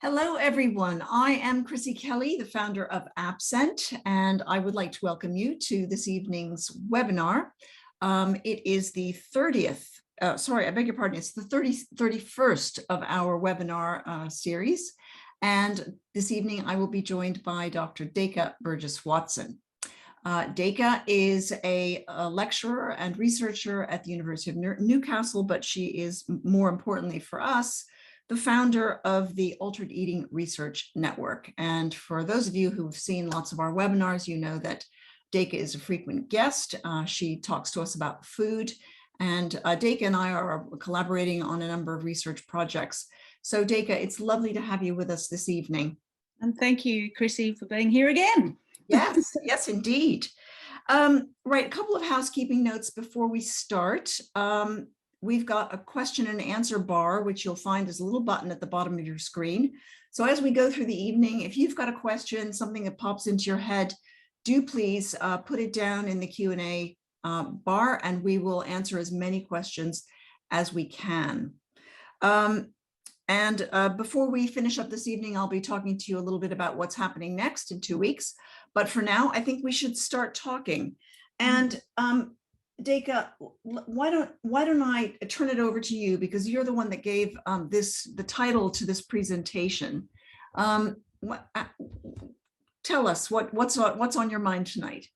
Hello, everyone. I am Chrissi Kelly, the founder of Absent, and I would like to welcome you to this evening's webinar. It is the 30th, sorry, I beg your pardon, it's the 31st of our webinar series. And this evening I will be joined by Dr. Duika Burges Watson. Duika is a lecturer and researcher at the University of Newcastle, but she is, more importantly for us, the founder of the Altered Eating Research Network. And for those of you who've seen lots of our webinars, you know that Duika is a frequent guest. She talks to us about food, and Duika and I are collaborating on a number of research projects. So Duika, it's lovely to have you with us this evening. And thank you, Chrissi, for being here again. Yes, yes, indeed. Right, a couple of housekeeping notes before we start. We've got a question and answer bar, which you'll find is a little button at the bottom of your screen. So as we go through the evening, if you've got a question, something that pops into your head, do please put it down in the Q&A bar, and we will answer as many questions as we can. Before we finish up this evening, I'll be talking to you a little bit about what's happening next in 2 weeks. But for now, I think we should start talking. And Duika, why don't I turn it over to you, because you're the one that gave the title to this presentation. Tell us what's on your mind tonight.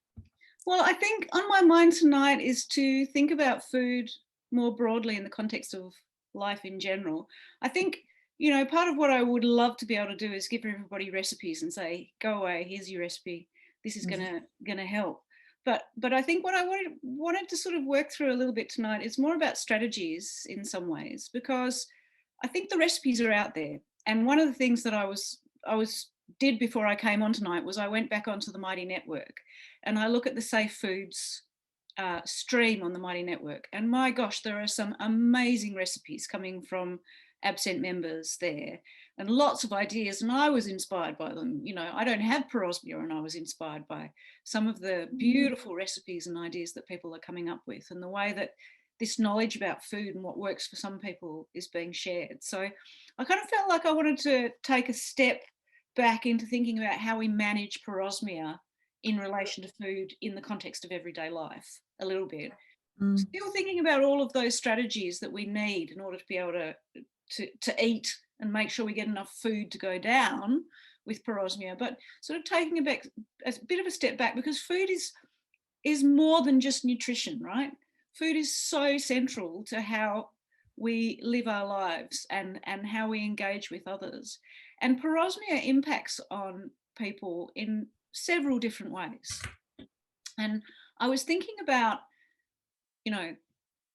Well, I think on my mind tonight is to think about food more broadly in the context of life in general. I think, you know, part of what I would love to be able to do is give everybody recipes and say, go away, here's your recipe. This is gonna help. But I think what I wanted to sort of work through a little bit tonight is more about strategies in some ways, because I think the recipes are out there. And one of the things that I did before I came on tonight was I went back onto the Mighty Network and I look at the Safe Foods stream on the Mighty Network. And my gosh, there are some amazing recipes coming from Absent members there, and lots of ideas, and I was inspired by them. You know, I don't have parosmia, and I was inspired by some of the beautiful recipes and ideas that people are coming up with, and the way that this knowledge about food and what works for some people is being shared. So I kind of felt like I wanted to take a step back into thinking about how we manage parosmia in relation to food in the context of everyday life a little bit. Still thinking about all of those strategies that we need in order to be able to eat and make sure we get enough food to go down with parosmia, but sort of taking a bit of a step back, because food is more than just nutrition, right? Food is so central to how we live our lives and how we engage with others. And parosmia impacts on people in several different ways. And I was thinking about, you know,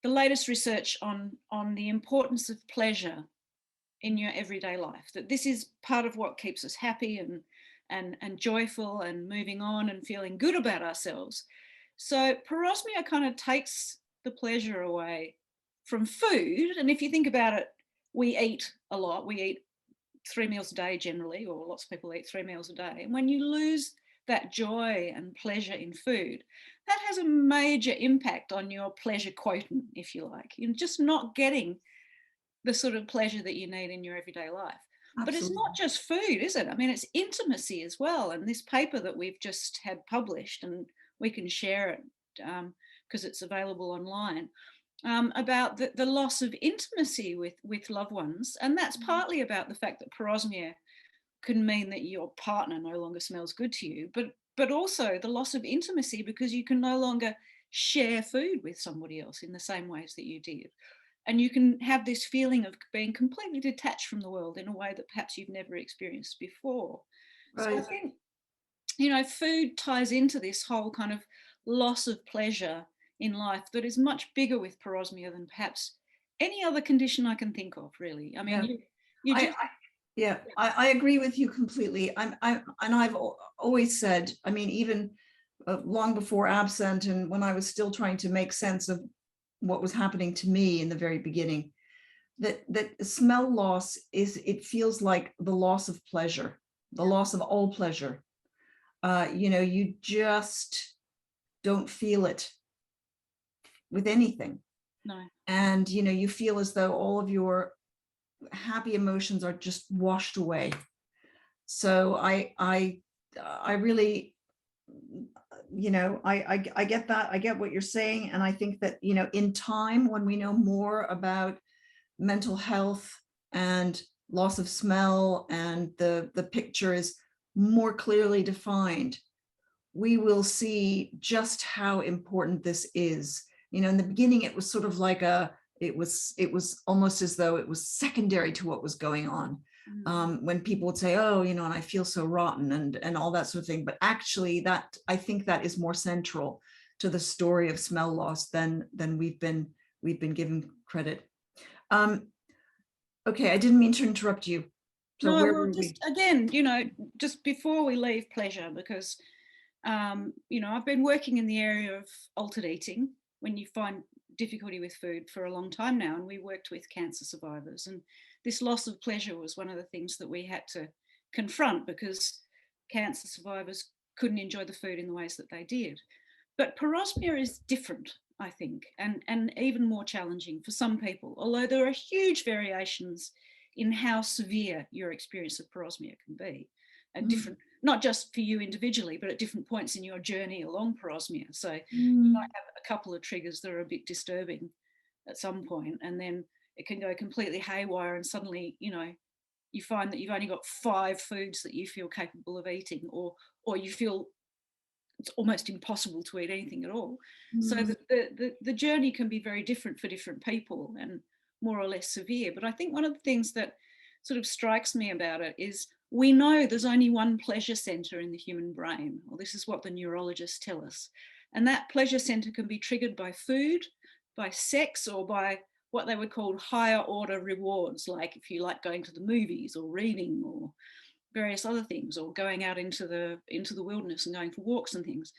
the latest research on the importance of pleasure in your everyday life, that this is part of what keeps us happy and joyful and moving on and feeling good about ourselves. So parosmia kind of takes the pleasure away from food. And if you think about it, we eat a lot. We eat 3 meals a day generally, or lots of people eat 3 meals a day. And when you lose that joy and pleasure in food, that has a major impact on your pleasure quotient, if you like. You're just not getting the sort of pleasure that you need in your everyday life. Absolutely. But it's not just food, is it? I mean, it's intimacy as well. And this paper that we've just had published, and we can share it because it's available online, about the loss of intimacy with loved ones. And that's partly about the fact that parosmia can mean that your partner no longer smells good to you, but also the loss of intimacy, because you can no longer share food with somebody else in the same ways that you did. And you can have this feeling of being completely detached from the world in a way that perhaps you've never experienced before. Right. So I think, you know, food ties into this whole kind of loss of pleasure in life that is much bigger with parosmia than perhaps any other condition I can think of, really. I mean, yeah. I agree with you completely. And I've always said, I mean, even long before Absent, and when I was still trying to make sense of what was happening to me in the very beginning, that smell loss it feels like the loss of pleasure, the loss of all pleasure. You know, you just don't feel it with anything. No. And, you know, you feel as though all of your happy emotions are just washed away. So I really, I get that. I get what you're saying. And I think that, in time, when we know more about mental health and loss of smell, and the picture is more clearly defined, we will see just how important this is. In the beginning, it was sort of like it was almost as though it was secondary to what was going on. When people would say, oh, and I feel so rotten, and all that sort of thing. But actually, I think that is more central to the story of smell loss than we've been given credit. Okay, I didn't mean to interrupt you. So No, where well, were just we? again, just before we leave pleasure, because I've been working in the area of altered eating when you find difficulty with food for a long time now, and we worked with cancer survivors, and this loss of pleasure was one of the things that we had to confront, because cancer survivors couldn't enjoy the food in the ways that they did. But parosmia is different, I think, and even more challenging for some people, although there are huge variations in how severe your experience of parosmia can be, and different, not just for you individually, but at different points in your journey along parosmia. So you might have a couple of triggers that are a bit disturbing at some point, and then it can go completely haywire, and suddenly, you find that you've only got 5 foods that you feel capable of eating, or you feel it's almost impossible to eat anything at all. So the journey can be very different for different people, and more or less severe. But I think one of the things that sort of strikes me about it is, we know there's only one pleasure center in the human brain, or this is what the neurologists tell us. And that pleasure center can be triggered by food, by sex, or by what they would call higher order rewards, like if you like going to the movies or reading or various other things, or going out into the wilderness and going for walks and things.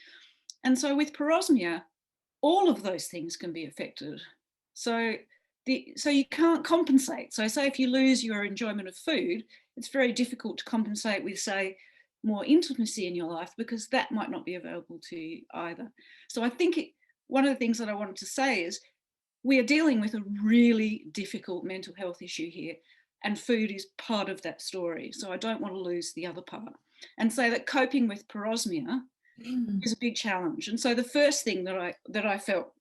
And so with parosmia, all of those things can be affected. So you can't compensate. So say if you lose your enjoyment of food, it's very difficult to compensate with, say, more intimacy in your life, because that might not be available to you either. So I think one of the things that I wanted to say is, we are dealing with a really difficult mental health issue here, and food is part of that story. So I don't want to lose the other part, and say that coping with parosmia is a big challenge. And so the first thing that I felt,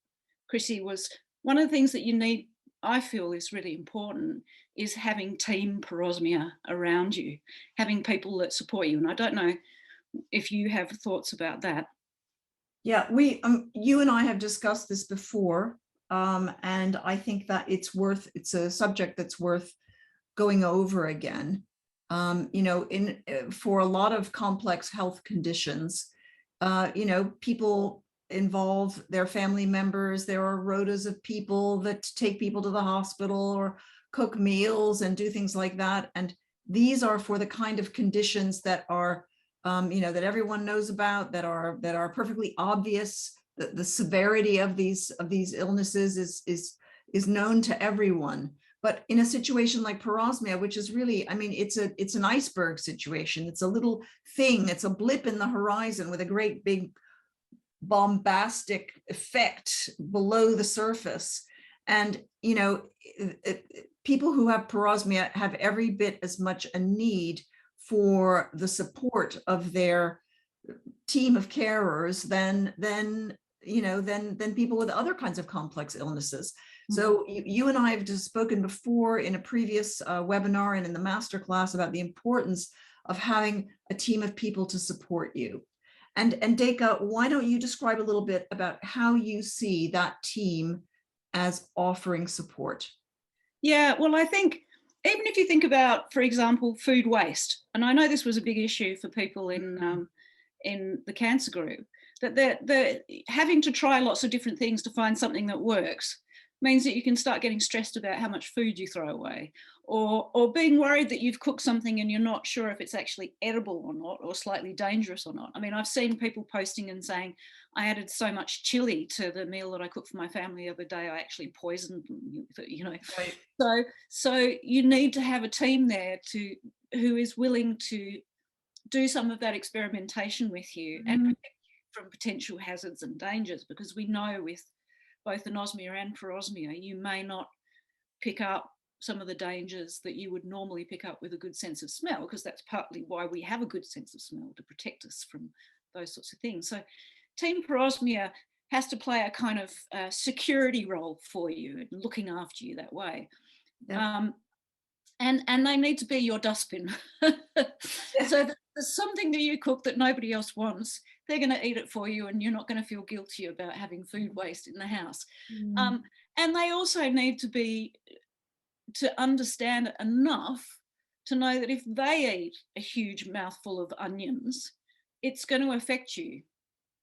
Chrissy, was one of the things that you need, I feel, is really important, is having team parosmia around you, having people that support you. And I don't know if you have thoughts about that. Yeah, you and I have discussed this before, and I think that it's a subject that's worth going over again. For a lot of complex health conditions, people involve their family members. There are rotas of people that take people to the hospital or cook meals and do things like that. And these are for the kind of conditions that are, that everyone knows about, that are perfectly obvious. The severity of these illnesses is known to everyone. But in a situation like parosmia, which is really, it's an iceberg situation. It's a little thing. It's a blip in the horizon with a great big bombastic effect below the surface. And, people who have parosmia have every bit as much a need for the support of their team of carers than people with other kinds of complex illnesses. So you and I have just spoken before in a previous webinar and in the masterclass about the importance of having a team of people to support you. And Duika, why don't you describe a little bit about how you see that team as offering support? Yeah, well, I think even if you think about, for example, food waste, and I know this was a big issue for people in the cancer group, that they're having to try lots of different things to find something that works, means that you can start getting stressed about how much food you throw away, or being worried that you've cooked something and you're not sure if it's actually edible or not, or slightly dangerous or not. I mean, I've seen people posting and saying, I added so much chili to the meal that I cooked for my family the other day, I actually poisoned them, Right. So you need to have a team there who is willing to do some of that experimentation with you and protect you from potential hazards and dangers, because we know with both anosmia and parosmia, you may not pick up some of the dangers that you would normally pick up with a good sense of smell, because that's partly why we have a good sense of smell, to protect us from those sorts of things. So team parosmia has to play a kind of security role for you and looking after you that way. Yep. And they need to be your dustbin. So that there's something that you cook that nobody else wants, they're going to eat it for you, and you're not going to feel guilty about having food waste in the house. And they also need to understand enough to know that if they eat a huge mouthful of onions, it's going to affect you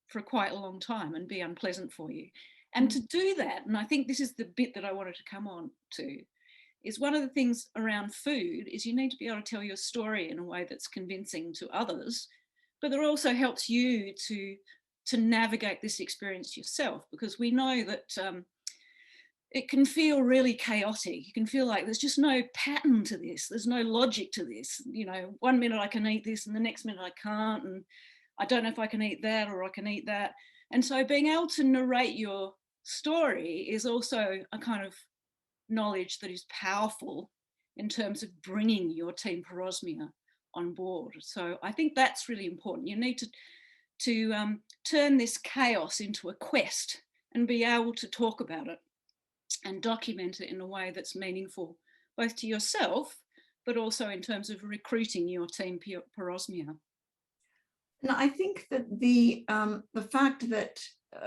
for quite a long time and be unpleasant for you. And to do that, and I think this is the bit that I wanted to come on to, is one of the things around food is you need to be able to tell your story in a way that's convincing to others, but that also helps you to navigate this experience yourself, because we know that it can feel really chaotic. You can feel like there's just no pattern to this. There's no logic to this. You know, one minute I can eat this and the next minute I can't. And I don't know if I can eat that or I can eat that. And so being able to narrate your story is also a kind of knowledge that is powerful in terms of bringing your team parosmia on board. So I think that's really important. You need to turn this chaos into a quest and be able to talk about it and document it in a way that's meaningful, both to yourself, but also in terms of recruiting your team parosmia. And I think that the fact that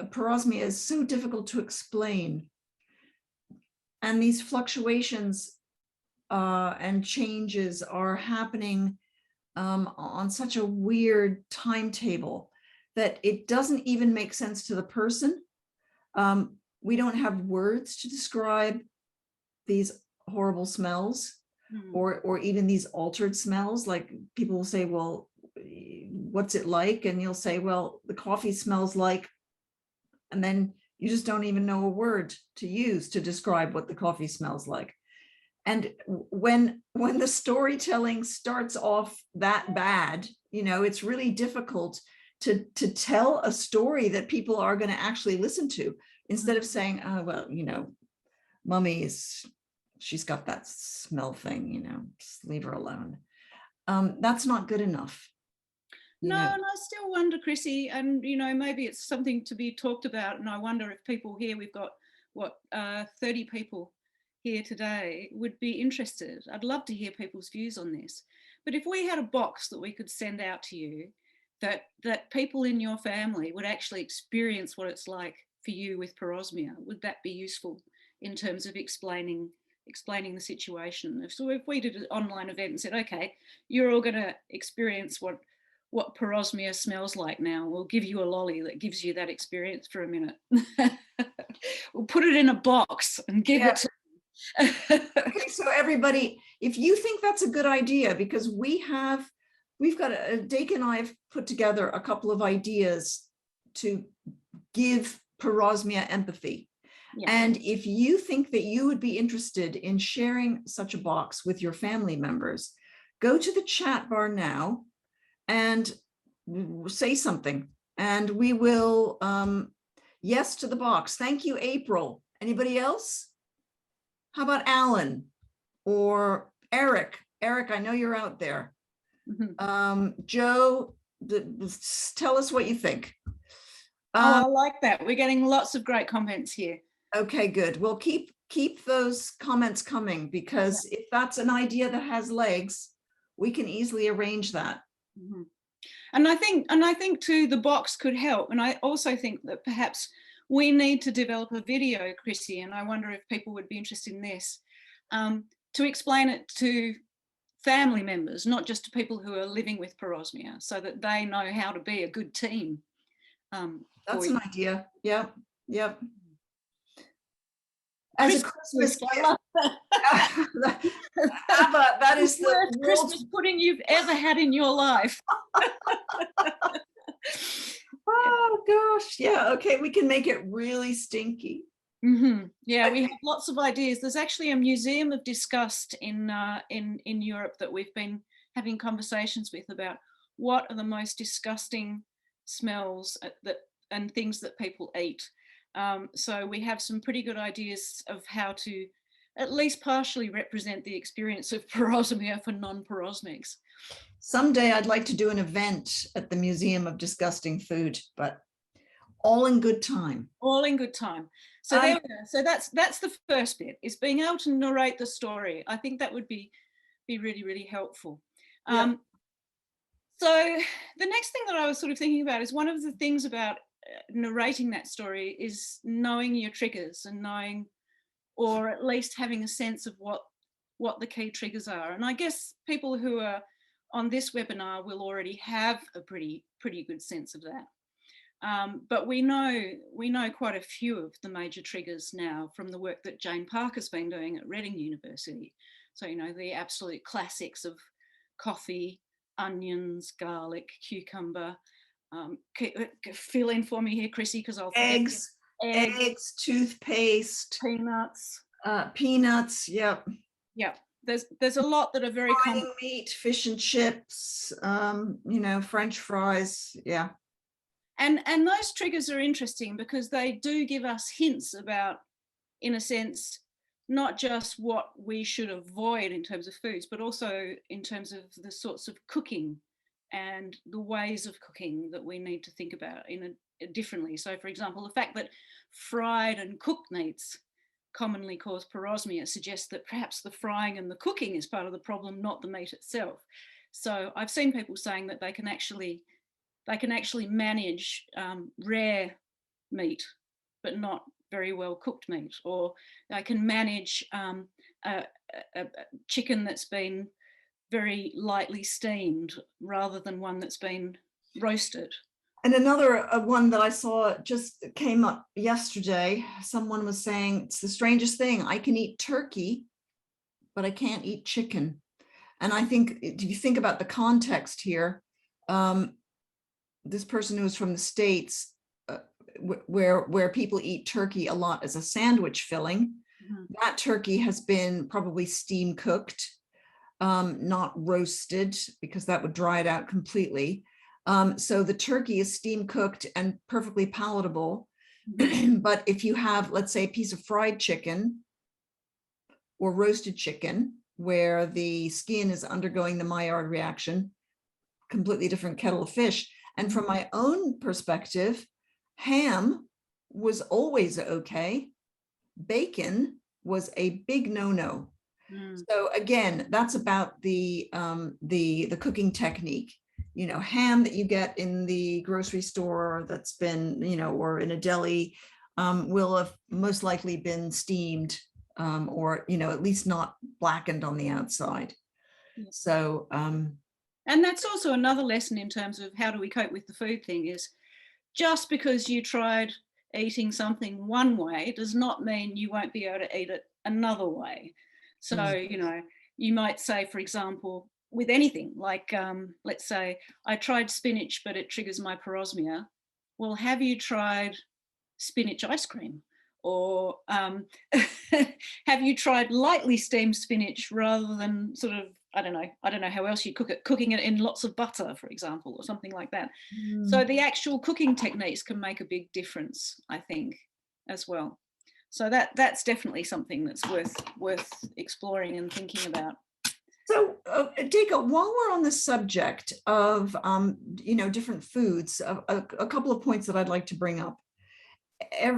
parosmia is so difficult to explain, and these fluctuations and changes are happening on such a weird timetable that it doesn't even make sense to the person. We don't have words to describe these horrible smells or even these altered smells. Like people will say, well, what's it like? And you'll say, well, the coffee smells like, and then you just don't even know a word to use to describe what the coffee smells like. And when the storytelling starts off that bad, you know, it's really difficult to tell a story that people are going to actually listen to, instead of saying, oh, well, you know, mommy she's got that smell thing, you know, just leave her alone. That's not good enough. No, and I still wonder, Chrissy, and, you know, maybe it's something to be talked about. And I wonder if people here, we've got, 30 people here today, would be interested. I'd love to hear people's views on this. But if we had a box that we could send out to you, that people in your family would actually experience what it's like for you with parosmia, would that be useful in terms of explaining the situation? So if we did an online event and said, okay, you're all going to experience what parosmia smells like now, we'll give you a lolly that gives you that experience for a minute. We'll put it in a box and give it to Okay, so everybody, if you think that's a good idea, because we've got Dake and I have put together a couple of ideas to give parosmia empathy. Yeah. And if you think that you would be interested in sharing such a box with your family members, go to the chat bar now and say something, and we will yes to the box. Thank you, April. Anybody else? How about Alan or Eric? Eric, I know you're out there. Joe, tell us what you think. I like that. We're getting lots of great comments here. Okay, good. Well, keep those comments coming, because if that's an idea that has legs, we can easily arrange that. And I think too, the box could help. And I also think that perhaps we need to develop a video, Chrissy, and I wonder if people would be interested in this, to explain it to family members, not just to people who are living with parosmia, so that they know how to be a good team. That's an idea. Yep. As a Christmas gift. That is the worst Christmas pudding you've ever had in your life. Oh gosh, yeah. Okay, we can make it really stinky. Yeah, we have lots of ideas. There's actually a museum of disgust in Europe that we've been having conversations with about what are the most disgusting smells and things that people eat. So we have some pretty good ideas of how to at least partially represent the experience of parosmia for non-parosmics. Someday I'd like to do an event at the Museum of Disgusting Food, but all in good time. All in good time. So there we go. So that's the first bit, is being able to narrate the story. I think that would be really, really helpful. Yeah. So the next thing that I was sort of thinking about is one of the things about narrating that story is knowing your triggers and knowing, or at least having a sense of what the key triggers are. And I guess people who are on this webinar will already have a pretty good sense of that. But we know quite a few of the major triggers now from the work that Jane Parker's been doing at Reading University. So, you know, the absolute classics of coffee, onions, garlic, cucumber. Fill in for me here, Chrissy, because I'll forget. Eggs, toothpaste, peanuts. Yep. Yep. There's a lot that are very common. Meat, fish and chips, you know, French fries. Yeah. And those triggers are interesting because they do give us hints about, in a sense, not just what we should avoid in terms of foods, but also in terms of the sorts of cooking and the ways of cooking that we need to think about differently. So, for example, the fact that fried and cooked meats commonly cause parosmia suggests that perhaps the frying and the cooking is part of the problem, not the meat itself. So I've seen people saying that they can actually manage rare meat, but not very well cooked meat, or they can manage a chicken that's been very lightly steamed rather than one that's been roasted. And another one that I saw just came up yesterday, someone was saying, it's the strangest thing, I can eat turkey, but I can't eat chicken. And I think, if you think about the context here, this person who's from the States, where people eat turkey a lot as a sandwich filling, that turkey has been probably steam cooked, not roasted, because that would dry it out completely. So the turkey is steam cooked and perfectly palatable. But if you have, let's say, a piece of fried chicken or roasted chicken, where the skin is undergoing the Maillard reaction, completely different kettle of fish. And from my own perspective, ham was always okay. Bacon was a big no-no. So again, that's about the cooking technique. You know, ham that you get in the grocery store that's been, you know, or in a deli, will have most likely been steamed, or, you know, at least not blackened on the outside. So, and that's also another lesson in terms of how do we cope with the food thing, is just because you tried eating something one way does not mean you won't be able to eat it another way. So, you know, you might say, for example, with anything like, let's say I tried spinach, but it triggers my parosmia. Well, have you tried spinach ice cream? Or have you tried lightly steamed spinach rather than sort of, I don't know how else you cook it, cooking it in lots of butter, for example, or something like that. So the actual cooking techniques can make a big difference, I think, as well. So that's definitely something that's worth exploring and thinking about. So, Duika, while we're on the subject of, you know, different foods, a couple of points that I'd like to bring up.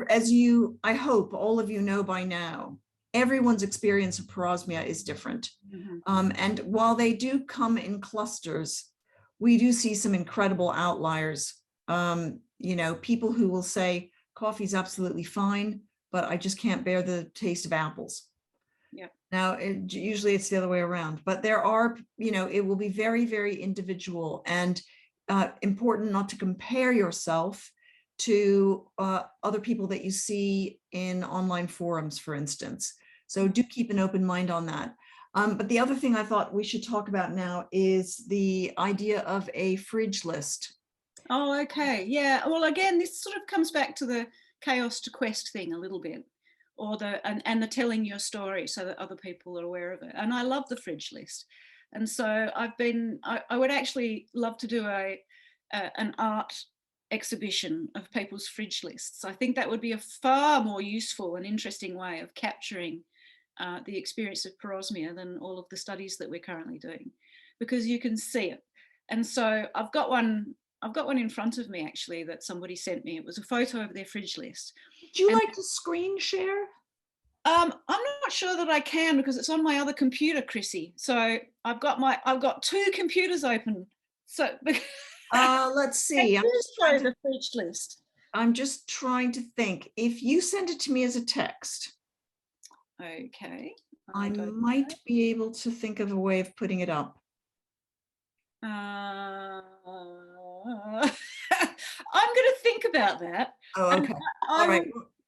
As you, I hope all of you know by now, everyone's experience of parosmia is different. And while they do come in clusters, we do see some incredible outliers. You know, people who will say coffee's absolutely fine, but I just can't bear the taste of apples. Yeah. Now, usually it's the other way around, but there are, you know, it will be very, very individual, and important not to compare yourself to other people that you see in online forums, for instance. So do keep an open mind on that. But the other thing I thought we should talk about now is the idea of a fridge list. Oh, okay. Yeah. Well, again, this sort of comes back to the chaos to quest thing a little bit, or and the telling your story so that other people are aware of it. And I love the fridge list. And so I would actually love to do an art exhibition of people's fridge lists. I think that would be a far more useful and interesting way of capturing the experience of parosmia than all of the studies that we're currently doing, because you can see it. And so I've got one in front of me actually that somebody sent me. It was a photo of their fridge list. Would you And like to screen share? I'm not sure that I can because it's on my other computer, Chrissy. So I've got two computers open. So Let's see. show the fridge list. I'm just trying to think. If you send it to me as a text, Okay. I might be able to think of a way of putting it up. I'm going to think about that. Oh, okay. All right.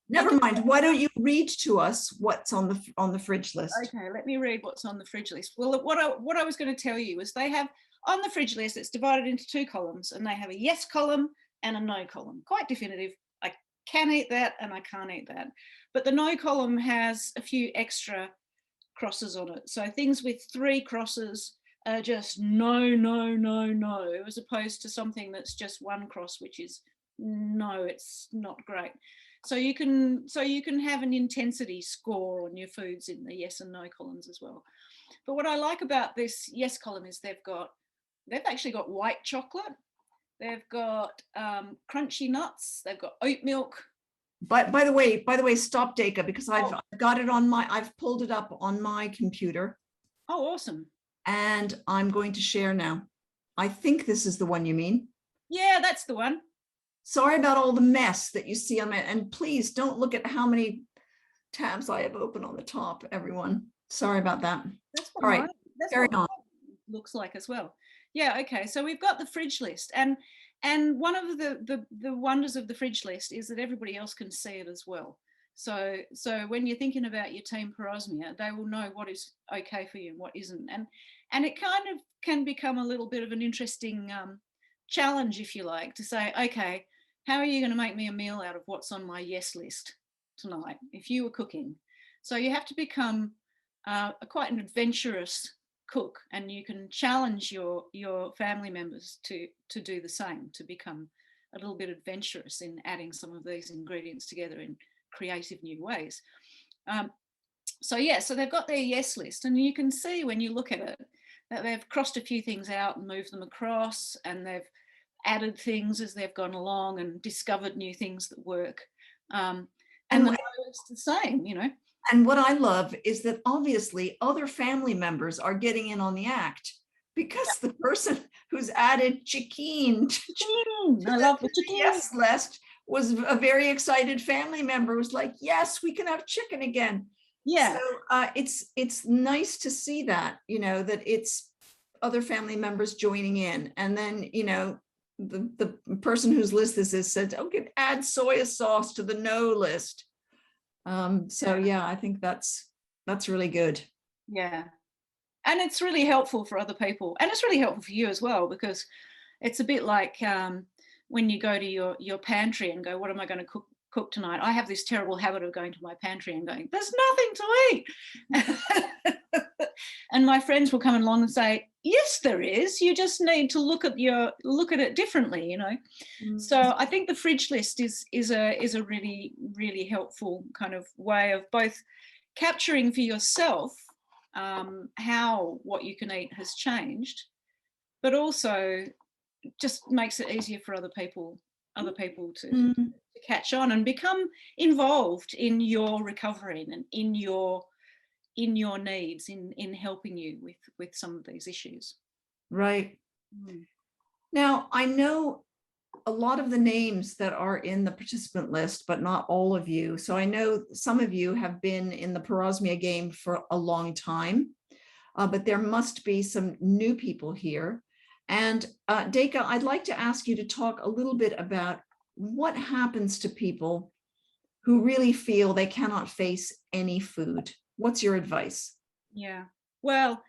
Never mind. Why don't you read to us what's on the fridge list? Okay, let me read what's on the fridge list. Well, what I was going to tell you is they have on the fridge list, it's divided into two columns, and they have a yes column and a no column. Quite definitive. I can eat that and I can't eat that. But the no column has a few extra crosses on it. So things with 3 crosses are just no, no, no, no, as opposed to something that's just 1 cross, which is no, it's not great. So you can have an intensity score on your foods in the yes and no columns as well. But what I like about this yes column is they've actually got white chocolate, they've got crunchy nuts, they've got oat milk. But by the way, stop, Duika, because I've got it on I've pulled it up on my computer. Oh, awesome. And I'm going to share now. I think this is the one you mean. Yeah, that's the one. Sorry about all the mess that you see on my, and please don't look at how many tabs I have open on the top, everyone. Sorry about that. That's all right, carry on. Looks like as well. Yeah, okay, so we've got the fridge list, and one of the wonders of the fridge list is that everybody else can see it as well. So when you're thinking about your team parosmia, they will know what is okay for you and what isn't, and it kind of can become a little bit of an interesting challenge, if you like, to say, okay, how are you going to make me a meal out of what's on my yes list tonight if you were cooking? So you have to become quite an adventurous cook, and you can challenge your family members to do the same, to become a little bit adventurous in adding some of these ingredients together in creative new ways. So they've got their yes list, and you can see when you look at it that they've crossed a few things out and moved them across, and they've added things as they've gone along and discovered new things that work. And it's the same, you know. And what I love is that obviously other family members are getting in on the act, because the person who's added chicken, I love the chicken. Yes list was a very excited family member, was like, yes, we can have chicken again. Yeah. So it's nice to see that, you know, that it's other family members joining in. And then, you know, the person whose list this is said, okay, add soy sauce to the no list. So yeah, I think that's really good. Yeah. And it's really helpful for other people, and it's really helpful for you as well, because it's a bit like when you go to your pantry and go, what am I going to cook tonight? I have this terrible habit of going to my pantry and going, there's nothing to eat. And my friends will come along and say, yes, there is. You just need to look at it differently, you know. So I think the fridge list is a really, really helpful kind of way of both capturing for yourself how what you can eat has changed, but also just makes it easier for other people to catch on and become involved in your recovery and in your needs, in helping you with some of these issues. Right. Now, I know a lot of the names that are in the participant list, but not all of you. So I know some of you have been in the parosmia game for a long time, but there must be some new people here. And Duika, I'd like to ask you to talk a little bit about what happens to people who really feel they cannot face any food. What's your advice? Yeah, well,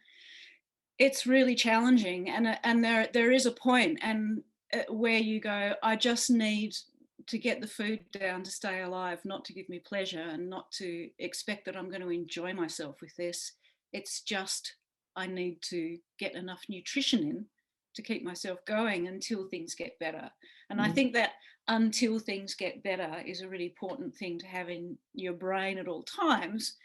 it's really challenging, and there is a point and where you go, I just need to get the food down to stay alive, not to give me pleasure, and not to expect that I'm going to enjoy myself with this. It's just I need to get enough nutrition in to keep myself going until things get better. And I think that until things get better is a really important thing to have in your brain at all times,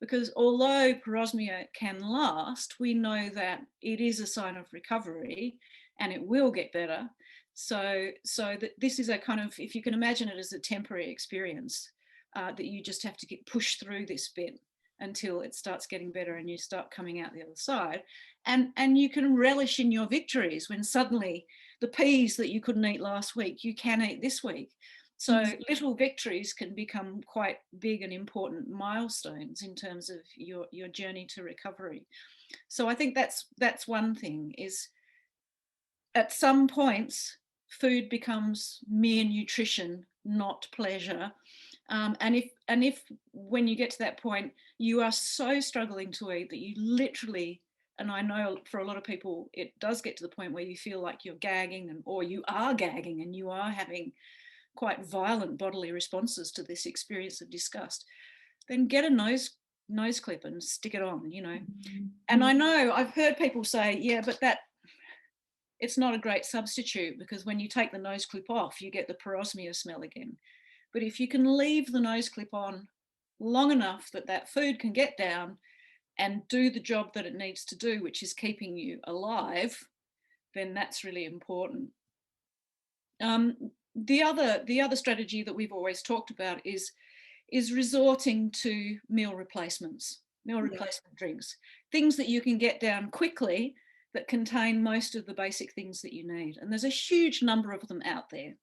because although parosmia can last, we know that it is a sign of recovery and it will get better. So that this is a kind of, if you can imagine it as a temporary experience, that you just have to get pushed through this bit until it starts getting better and you start coming out the other side. And you can relish in your victories when suddenly the peas that you couldn't eat last week, you can eat this week. So little victories can become quite big and important milestones in terms of your journey to recovery. So I think that's one thing, is at some points food becomes mere nutrition, not pleasure. And if when you get to that point you are so struggling to eat that you literally, and I know for a lot of people it does get to the point where you feel like you're gagging, or you are gagging and you are having quite violent bodily responses to this experience of disgust, then get a nose clip and stick it on, you know. And I know I've heard people say, yeah, but that it's not a great substitute, because when you take the nose clip off you get the parosmia smell again. But if you can leave the nose clip on long enough that that food can get down and do the job that it needs to do, which is keeping you alive, then that's really important. The other strategy that we've always talked about is resorting to meal replacements, replacement drinks, things that you can get down quickly that contain most of the basic things that you need. And there's a huge number of them out there.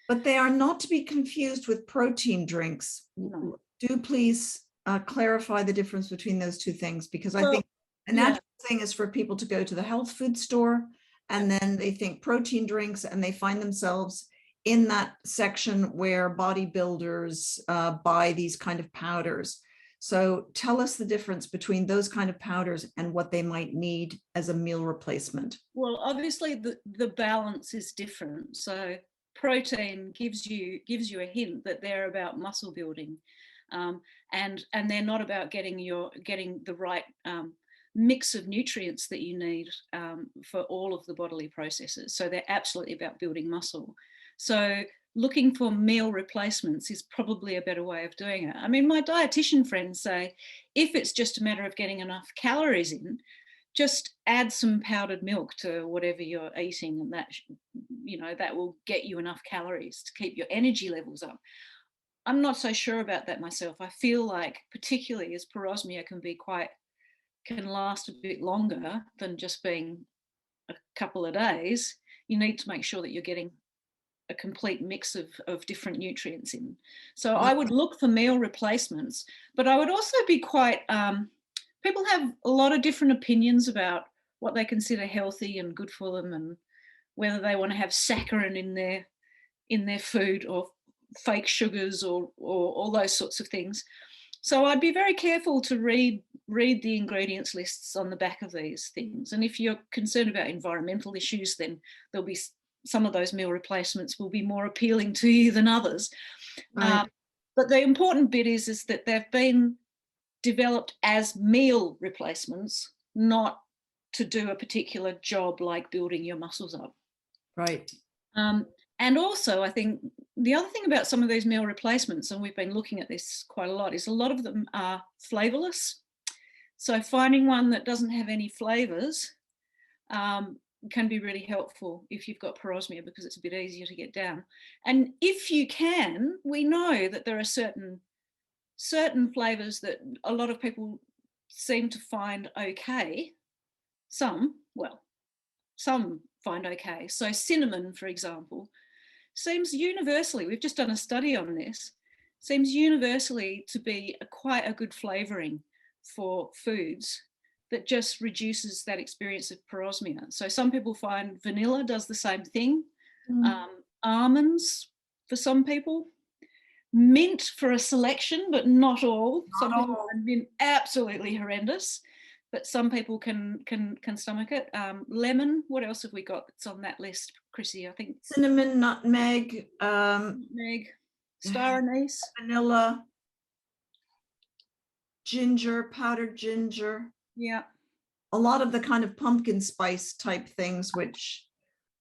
But they are not to be confused with protein drinks. No. Do please clarify the difference between those two things, because I think a natural thing is for people to go to the health food store and then they think protein drinks and they find themselves in that section where bodybuilders buy these kind of powders. So tell us the difference between those kind of powders and what they might need as a meal replacement. Well, obviously the balance is different. So protein gives you a hint that they're about muscle building, and they're not about getting the right mix of nutrients that you need for all of the bodily processes. So they're absolutely about building muscle. So looking for meal replacements is probably a better way of doing it. I mean, my dietitian friends say if it's just a matter of getting enough calories in, just add some powdered milk to whatever you're eating, and that, you know, that will get you enough calories to keep your energy levels up. I'm not so sure about that myself. I feel like, particularly as parosmia can last a bit longer than just being a couple of days, you need to make sure that you're getting a complete mix of different nutrients in. So I would look for meal replacements, but I would also be quite, people have a lot of different opinions about what they consider healthy and good for them, and whether they want to have saccharin in their food, or fake sugars, or all those sorts of things. So I'd be very careful to read the ingredients lists on the back of these things. And if you're concerned about environmental issues, then there'll be some of those meal replacements will be more appealing to you than others. Right. But the important bit is that they've been developed as meal replacements, not to do a particular job like building your muscles up. Right. And also, I think the other thing about some of these meal replacements, and we've been looking at this quite a lot, is a lot of them are flavourless. So finding one that doesn't have any flavours can be really helpful if you've got parosmia, because it's a bit easier to get down. And if you can, we know that there are certain flavours that a lot of people seem to find okay. Some find okay. So cinnamon, for example, seems universally, we've just done a study on this, seems universally to be quite a good flavouring for foods that just reduces that experience of parosmia. So some people find vanilla does the same thing. Almonds for some people, mint for a selection, but not all. Some people find mint absolutely horrendous, but some people can stomach it. Lemon, what else have we got that's on that list, Chrissy? I think cinnamon, nutmeg, star anise, vanilla, ginger, powdered ginger. Yeah. A lot of the kind of pumpkin spice type things, which,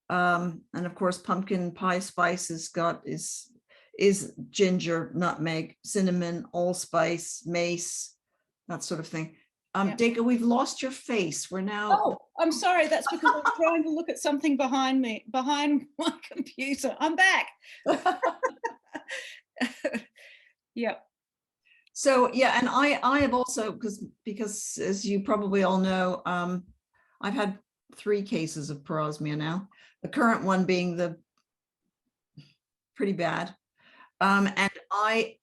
and of course, pumpkin pie spice is is ginger, nutmeg, cinnamon, allspice, mace, that sort of thing. Yeah. Duika, we've lost your face. We're now. Oh, I'm sorry. That's because I'm trying to look at something behind me, behind my computer. I'm back. Yep. So yeah, and I have also, because as you probably all know, I've had 3 cases of parosmia now. The current one being the pretty bad, and I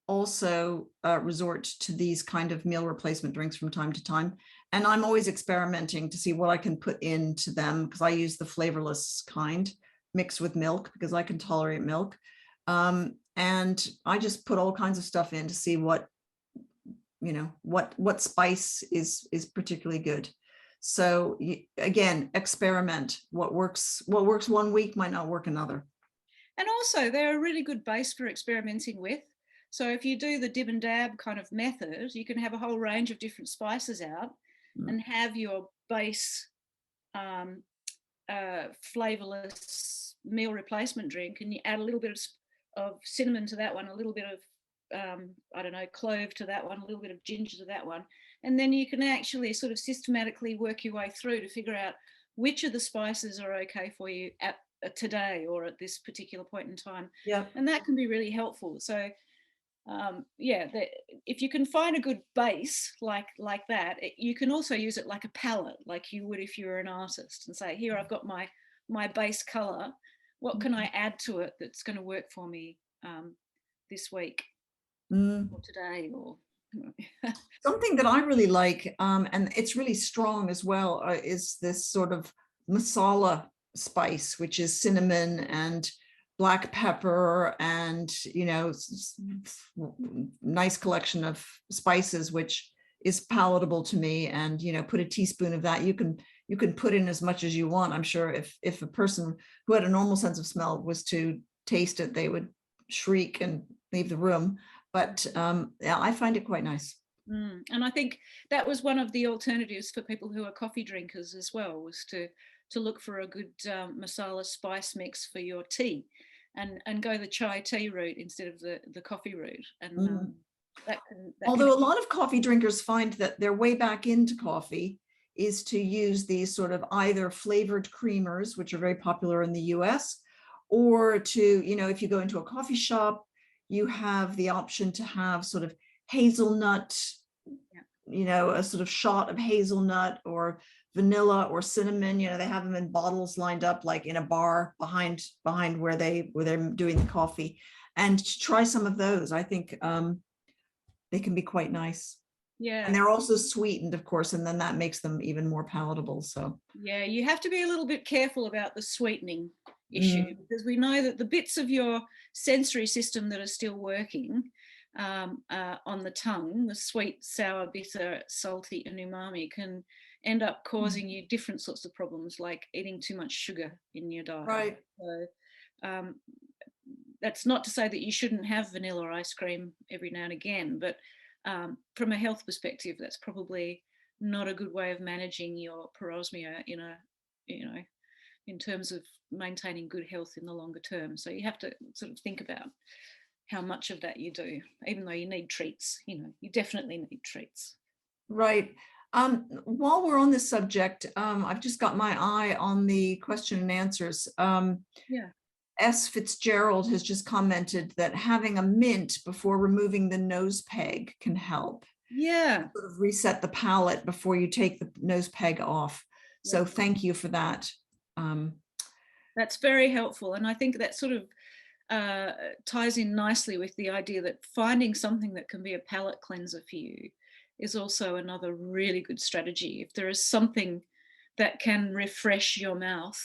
also resort to these kind of meal replacement drinks from time to time, and I'm always experimenting to see what I can put into them, because I use the flavorless kind mixed with milk because I can tolerate milk. And I just put all kinds of stuff in to see what, you know, what spice is particularly good. So again, experiment. What works 1 week might not work another. And also they're a really good base for experimenting with. So if you do the dib and dab kind of method, you can have a whole range of different spices out and have your base flavorless meal replacement drink, and you add a little bit of cinnamon to that one, a little bit of I don't know, clove to that one, a little bit of ginger to that one, and then you can actually sort of systematically work your way through to figure out which of the spices are okay for you at today or at this particular point in time. Yeah. And that can be really helpful. So yeah, if you can find a good base like that, you can also use it like a palette, like you would if you were an artist, and say, here, I've got my base color. What can I add to it that's going to work for me this week or today? Or something that I really like, and it's really strong as well, is this sort of masala spice, which is cinnamon and black pepper and, you know, nice collection of spices, which is palatable to me. And, you know, put a teaspoon of that. You can put in as much as you want. I'm sure if a person who had a normal sense of smell was to taste it, they would shriek and leave the room. But yeah, I find it quite nice. And I think that was one of the alternatives for people who are coffee drinkers as well, was to look for a good masala spice mix for your tea, and go the chai tea route instead of the coffee route. And although a lot of coffee drinkers find that their way back into coffee is to use these sort of either flavored creamers, which are very popular in the US, or to, you know, if you go into a coffee shop, you have the option to have sort of hazelnut, you know, a sort of shot of hazelnut or vanilla or cinnamon. You know, they have them in bottles lined up like in a bar behind where they're doing the coffee, and to try some of those. I think they can be quite nice. Yeah. And they're also sweetened, of course, and then that makes them even more palatable. So yeah, you have to be a little bit careful about the sweetening issue, because we know that the bits of your sensory system that are still working on the tongue, the sweet, sour, bitter, salty, and umami, can end up causing you different sorts of problems, like eating too much sugar in your diet. right. So that's not to say that you shouldn't have vanilla ice cream every now and again, but from a health perspective, that's probably not a good way of managing your parosmia in terms of maintaining good health in the longer term. So you have to sort of think about how much of that you do, even though you need treats. You know, you definitely need treats. Right. While we're on this subject, I've just got my eye on the question and answers. Yeah. S. Fitzgerald has just commented that having a mint before removing the nose peg can help. Yeah. Sort of reset the palate before you take the nose peg off. So Yeah. thank you for that. That's very helpful. And I think that sort of ties in nicely with the idea that finding something that can be a palate cleanser for you is also another really good strategy. If there is something that can refresh your mouth,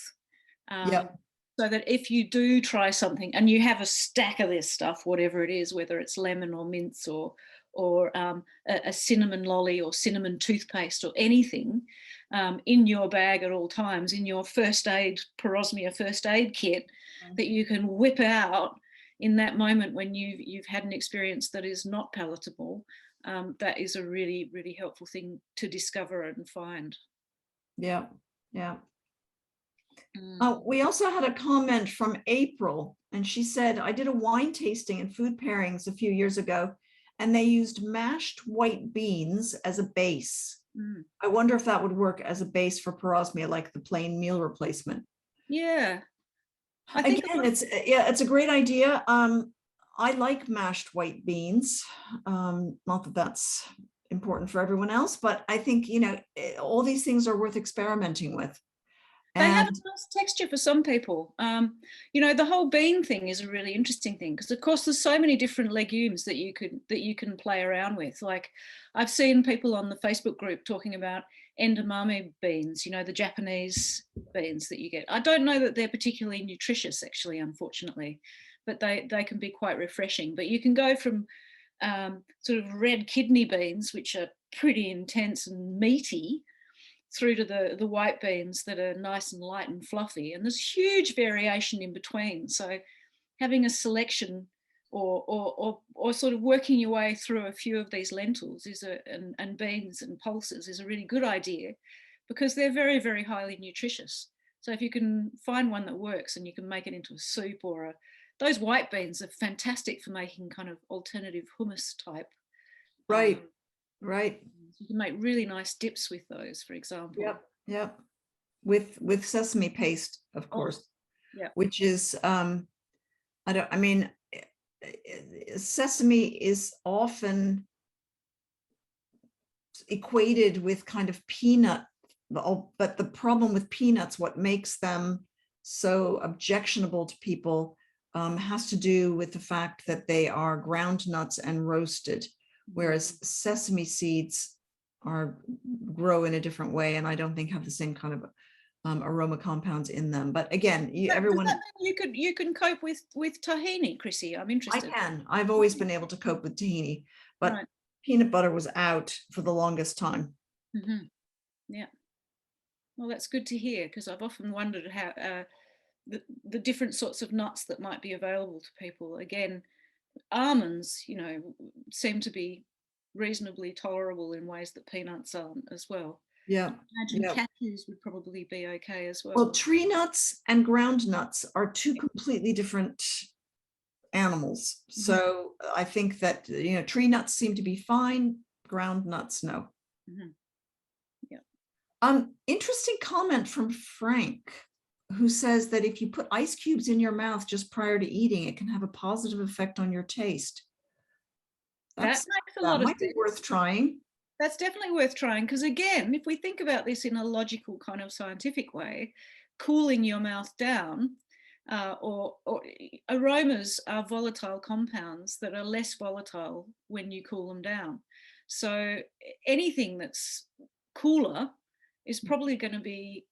so that if you do try something and you have a stack of this stuff, whatever it is, whether it's lemon or mints or a cinnamon lolly or cinnamon toothpaste or anything in your bag at all times, in your parosmia first aid kit, that you can whip out in that moment when you've had an experience that is not palatable, that is a really, really helpful thing to discover and find. Yeah. We also had a comment from April, And she said, I did a wine tasting and food pairings a few years ago, and they used mashed white beans as a base. Mm. I wonder if that would work as a base for parosmia, like the plain meal replacement. Yeah, I think Again, it's a great idea. I like mashed white beans. Not that that's important for everyone else, but I think, all these things are worth experimenting with. they have And a nice texture for some people. The whole bean thing is a really interesting thing because, of course, there's so many different legumes that you can play around with. Like, I've seen people on the Facebook group talking about edamame beans. The Japanese beans that you get. I don't know that they're particularly nutritious, actually, unfortunately, but they can be quite refreshing. But you can go from sort of red kidney beans, which are pretty intense and meaty, through to the white beans that are nice and light and fluffy, and there's huge variation in between. So having a selection or sort of working your way through a few of these lentils and beans and pulses is a really good idea, because they're very, very highly nutritious. So if you can find one that works and you can make it into a soup those white beans are fantastic for making kind of alternative hummus type. right, right. You can make really nice dips with those, for example. Yep. With sesame paste, of course. Yeah. Which is sesame is often equated with kind of peanut, but the problem with peanuts, what makes them so objectionable to people, has to do with the fact that they are ground nuts and roasted, whereas sesame seeds grow in a different way, and I don't think have the same kind of aroma compounds in them. But again, everyone, does that mean you can cope with tahini, Chrissy? I'm interested. I've always been able to cope with tahini, but right. Peanut butter was out for the longest time. Mm-hmm. Yeah. Well, that's good to hear, because I've often wondered how the different sorts of nuts that might be available to people. Again, almonds, seem to be reasonably tolerable in ways that peanuts aren't as well. Yeah. I imagine cashews would probably be okay as well. Well, tree nuts and ground nuts are two completely different animals. Mm-hmm. So I think that, tree nuts seem to be fine, ground nuts, no. Mm-hmm. Interesting comment from Frank, who says that if you put ice cubes in your mouth just prior to eating, it can have a positive effect on your taste. That makes a lot of sense. That might be worth trying. That's definitely worth trying, because again, if we think about this in a logical kind of scientific way, cooling your mouth down, or aromas are volatile compounds that are less volatile when you cool them down. So anything that's cooler is probably going to be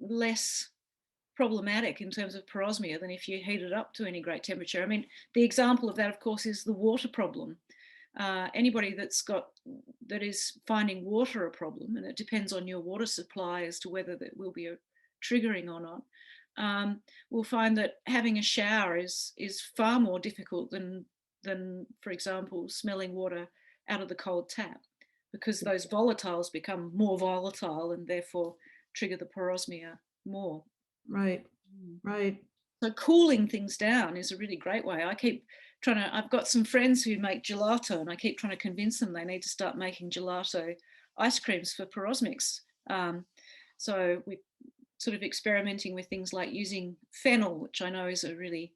less problematic in terms of parosmia than if you heat it up to any great temperature. I mean, the example of that, of course, is the water problem. Anybody that is finding water a problem, and it depends on your water supply as to whether that will be triggering or not, will find that having a shower is far more difficult than, for example, smelling water out of the cold tap, because those volatiles become more volatile and therefore trigger the parosmia more. Right. So cooling things down is a really great way. I've got some friends who make gelato, and I keep trying to convince them they need to start making gelato ice creams for parosmics. So we're sort of experimenting with things like using fennel, which I know is a really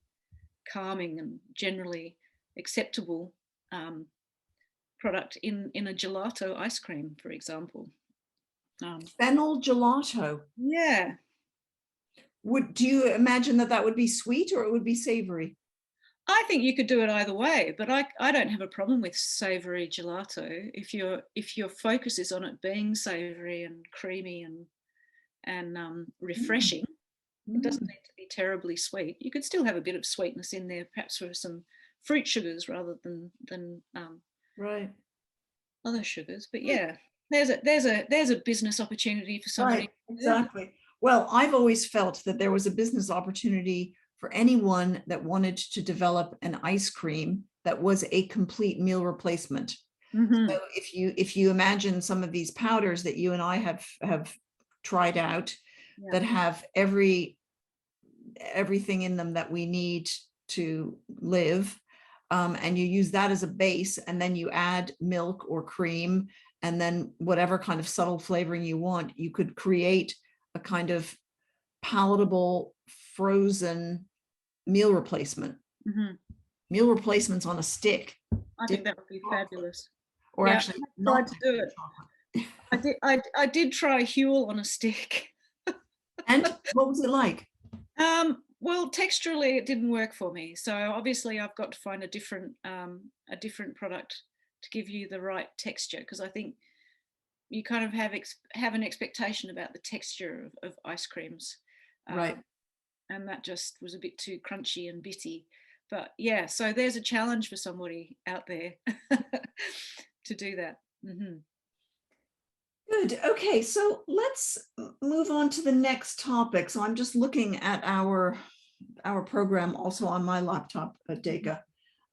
calming and generally acceptable product in a gelato ice cream, for example. Fennel gelato. Yeah. Do you imagine that would be sweet or it would be savory? I think you could do it either way, but I don't have a problem with savory gelato if your focus is on it being savory and creamy and refreshing. It doesn't need to be terribly sweet. You could still have a bit of sweetness in there, perhaps with some fruit sugars rather than right, other sugars. But yeah, there's a business opportunity for somebody. Right, exactly. Well, I've always felt that there was a business opportunity for anyone that wanted to develop an ice cream that was a complete meal replacement. Mm-hmm. So if you imagine some of these powders that you and I have tried out, that have everything in them that we need to live, and you use that as a base, and then you add milk or cream, and then whatever kind of subtle flavoring you want, you could create a kind of palatable frozen meal replacement. Mhm. Meal replacements on a stick, I think dipped that would be in chocolate, fabulous. or Yeah, actually I tried not to dipped do in it. chocolate. I did try Huel on a stick. And what was it like? Well, texturally, it didn't work for me. So obviously, I've got to find a different product to give you the right texture, because I think you kind of have an expectation about the texture of ice creams, Right. and that just was a bit too crunchy and bitty. But yeah, so there's a challenge for somebody out there to do that. Hmm. Good. Okay, so let's move on to the next topic. So I'm just looking at our program also on my laptop, Duika.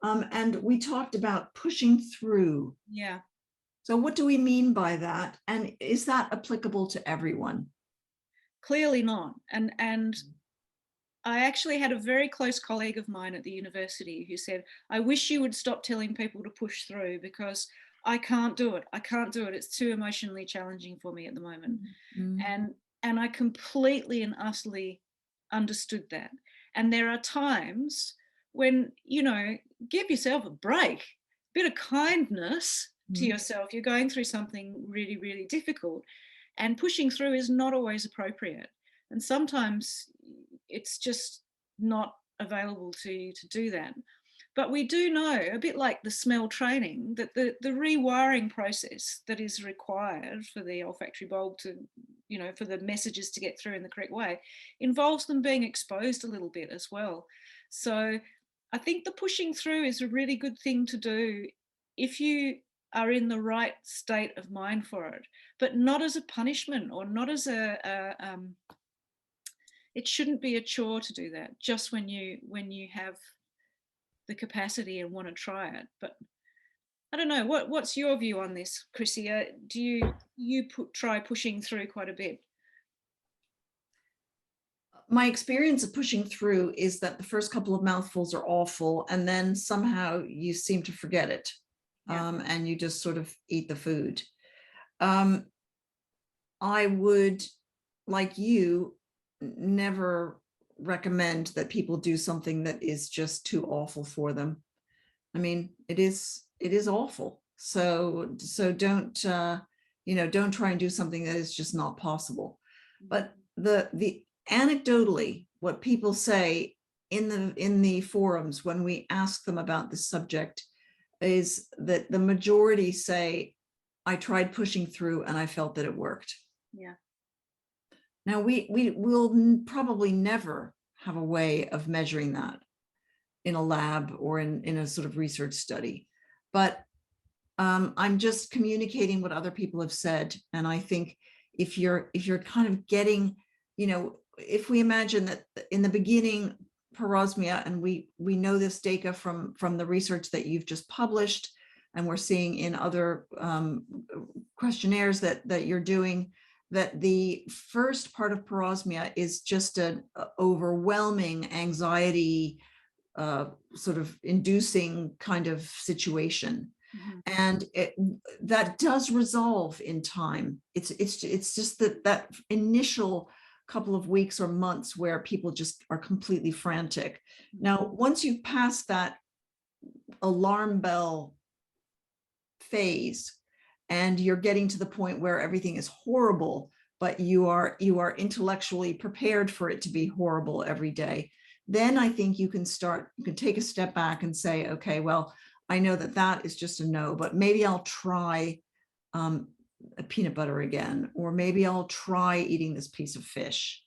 And we talked about pushing through. Yeah, So what do we mean by that? And is that applicable to everyone? clearly not. And I actually had a very close colleague of mine at the university who said, I wish you would stop telling people to push through, because I can't do it. I can't do it. It's too emotionally challenging for me at the moment. Mm. And I completely and utterly understood that. And there are times when, give yourself a break, bit of kindness to Mm. yourself. You're going through something really, really difficult, and pushing through is not always appropriate. And sometimes it's just not available to you to do that. But we do know, a bit like the smell training, that the rewiring process that is required for the olfactory bulb to, for the messages to get through in the correct way, involves them being exposed a little bit as well. So I think the pushing through is a really good thing to do if you are in the right state of mind for it, but not as a punishment, or not as it shouldn't be a chore to do that, just when you have the capacity and want to try it. But I don't know, what's your view on this, Chrissy? Do you try pushing through quite a bit? My experience of pushing through is that the first couple of mouthfuls are awful, and then somehow you seem to forget it, Yeah. and you just sort of eat the food. Um, I would, like you, never recommend that people do something that is just too awful for them. I mean, it is awful. So don't try and do something that is just not possible. But the anecdotally, what people say in the forums when we ask them about this subject is that the majority say, I tried pushing through and I felt that it worked. Yeah. Now we will probably never have a way of measuring that in a lab or in a sort of research study, but I'm just communicating what other people have said. And I think if you're kind of getting, if we imagine that in the beginning, parosmia, and we know this data from the research that you've just published, and we're seeing in other questionnaires that you're doing, that the first part of parosmia is just an overwhelming anxiety sort of inducing kind of situation. Mhm. And that does resolve in time. It's just that initial couple of weeks or months where people just are completely frantic. Now, once you've passed that alarm bell phase and you're getting to the point where everything is horrible, but you are intellectually prepared for it to be horrible every day, then I think you can take a step back and say, okay, well, I know that is just a no, but maybe I'll try a peanut butter again, or maybe I'll try eating this piece of fish.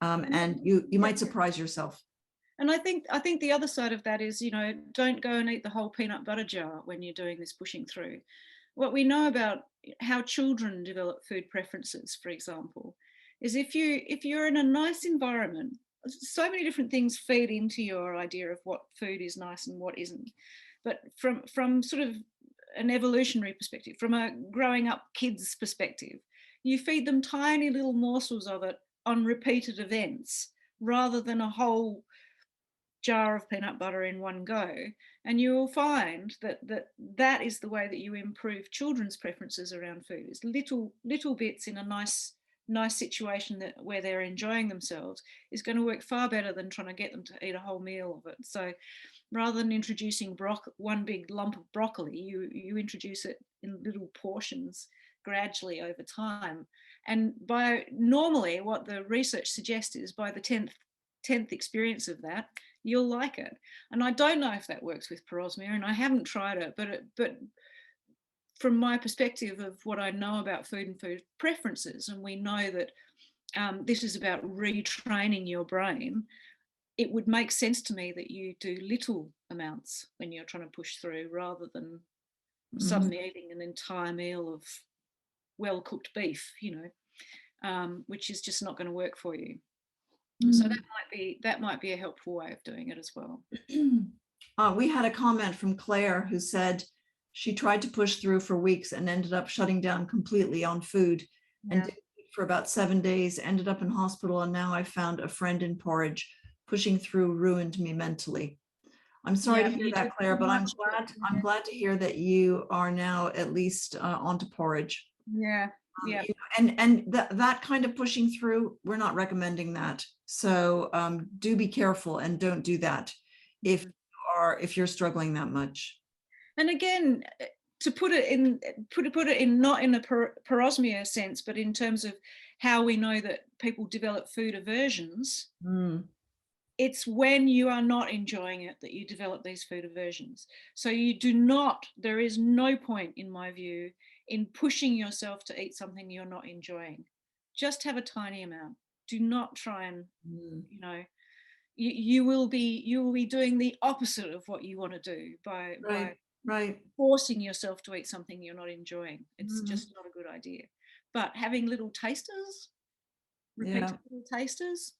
And you might surprise yourself. And I think the other side of that is, don't go and eat the whole peanut butter jar when you're doing this pushing through. What we know about how children develop food preferences, for example, is if you're in a nice environment, so many different things feed into your idea of what food is nice and what isn't. But from sort of an evolutionary perspective, from a growing up kid's perspective, you feed them tiny little morsels of it on repeated events, rather than a whole jar of peanut butter in one go, and you will find that that is the way that you improve children's preferences around food, is little bits in a nice situation that where they're enjoying themselves is going to work far better than trying to get them to eat a whole meal of it. So rather than introducing one big lump of broccoli, you introduce it in little portions gradually over time. And by normally what the research suggests is by the 10th experience of that, you'll like it. And I don't know if that works with parosmia, and I haven't tried it, but from my perspective of what I know about food and food preferences, and we know that this is about retraining your brain, it would make sense to me that you do little amounts when you're trying to push through, rather than suddenly eating an entire meal of well-cooked beef, which is just not going to work for you. So that might be a helpful way of doing it as well. We had a comment from Claire who said she tried to push through for weeks and ended up shutting down completely on food, and did it for about 7 days, ended up in hospital, and now I found a friend in porridge. Pushing through ruined me mentally. I'm sorry to hear that, Claire, but I'm glad to hear that you are now at least onto porridge. Yeah. And that kind of pushing through, we're not recommending that. So do be careful and don't do that if you're struggling that much. And again, to put it in not in a parosmia sense, but in terms of how we know that people develop food aversions, it's when you are not enjoying it that you develop these food aversions. So there is no point, in my view, in pushing yourself to eat something you're not enjoying. Just have a tiny amount. Do not try and, you will be doing the opposite of what you want to do by forcing yourself to eat something you're not enjoying. It's just not a good idea. But having little tasters, repeated little tasters,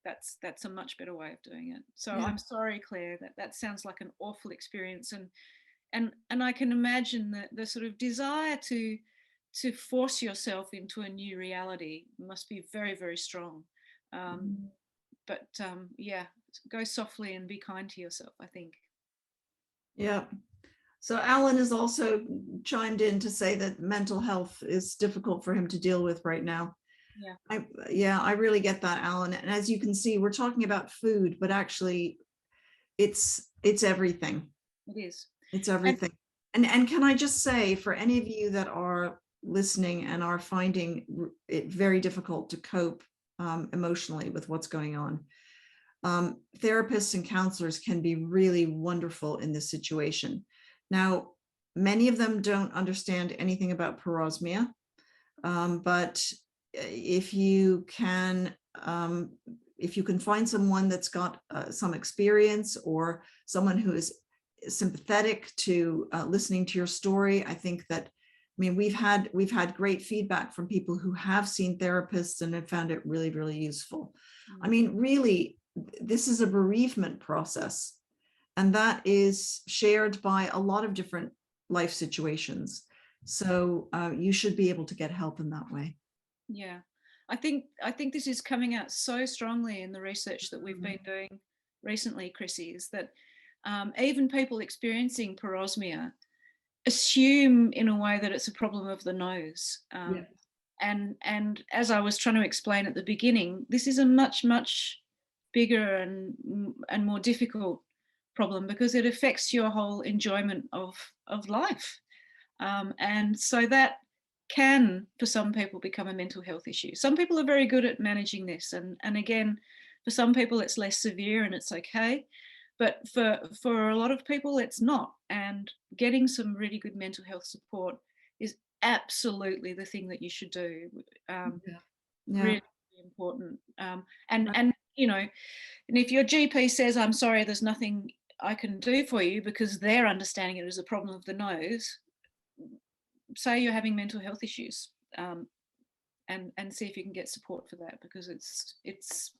that's a much better way of doing it. So I'm sorry, Claire, that sounds like an awful experience, and I can imagine that the sort of desire to force yourself into a new reality must be very, very strong. But go softly and be kind to yourself, I think. Yeah. So Alan has also chimed in to say that mental health is difficult for him to deal with right now. I really get that, Alan. And as you can see, we're talking about food, but actually it's everything. It is. It's everything. And can I just say, for any of you that are listening and are finding it very difficult to cope emotionally with what's going on, therapists and counselors can be really wonderful in this situation. Now, many of them don't understand anything about parosmia, but if you can find someone that's got some experience, or someone who is sympathetic to listening to your story, I think that, we've had great feedback from people who have seen therapists and have found it really, really useful. Really, this is a bereavement process, and that is shared by a lot of different life situations. So you should be able to get help in that way. Yeah, I think this is coming out so strongly in the research that we've been doing recently, Chrissi, is that even people experiencing parosmia assume in a way that it's a problem of the nose. And as I was trying to explain at the beginning, this is a much, much bigger and more difficult problem, because it affects your whole enjoyment of life. And so that can, for some people, become a mental health issue. Some people are very good at managing this, and again, for some people it's less severe and it's okay, but for a lot of people it's not. And getting some really good mental health support is absolutely the thing that you should do. Really important. And if your GP says, I'm sorry, there's nothing I can do for you, because they're understanding it as a problem of the nose, say you're having mental health issues, and see if you can get support for that, because it's